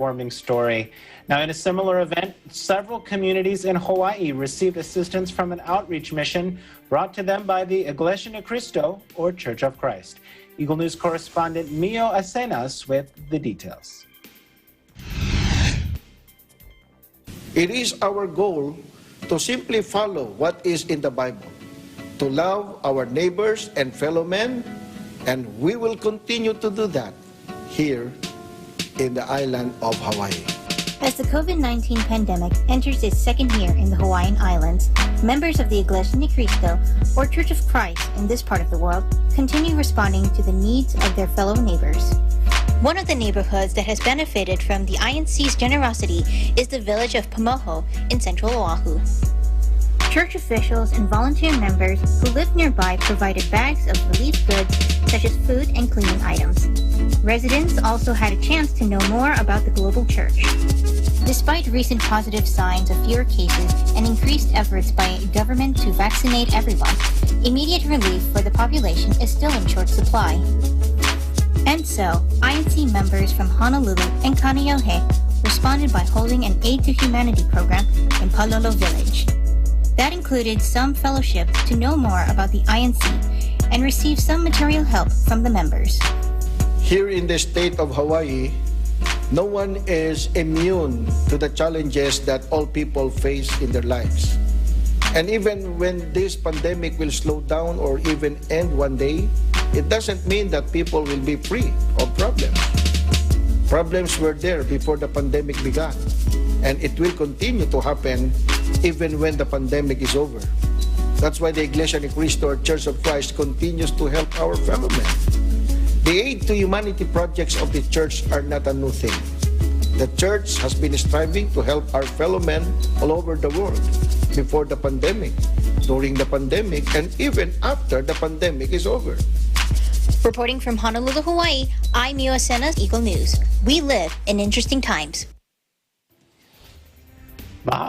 warming story. Now, in a similar event, several communities in Hawaii received assistance from an outreach mission brought to them by the Iglesia Ni Cristo, or Church of Christ. Eagle News correspondent Mio Acenas with the details. It is our goal to simply follow what is in the Bible, to love our neighbors and fellow men, and we will continue to do that here in the island of Hawaii. As the COVID-19 pandemic enters its second year in the Hawaiian Islands, members of the Iglesia Ni Cristo, or Church of Christ in this part of the world, continue responding to the needs of their fellow neighbors. One of the neighborhoods that has benefited from the INC's generosity is the village of Pamoho in central Oahu. Church officials and volunteer members who live nearby provided bags of relief goods such as food and cleaning items. Residents also had a chance to know more about the global church. Despite recent positive signs of fewer cases and increased efforts by government to vaccinate everyone, immediate relief for the population is still in short supply. And so, INC members from Honolulu and Kaneohe responded by holding an Aid to Humanity program in Palolo Village. That included some fellowship to know more about the INC and receive some material help from the members. Here in the state of Hawaii, no one is immune to the challenges that all people face in their lives. And even when this pandemic will slow down or even end one day, it doesn't mean that people will be free of problems. Problems were there before the pandemic began, and it will continue to happen even when the pandemic is over. That's why the Iglesia Ni Cristo, or Church of Christ, continues to help our fellow men. The Aid to Humanity projects of the church are not a new thing. The church has been striving to help our fellow men all over the world before the pandemic, during the pandemic, and even after the pandemic is over. Reporting from Honolulu, Hawaii, I'm Mio Acenas, Eagle News. We live in interesting times. Mahalo.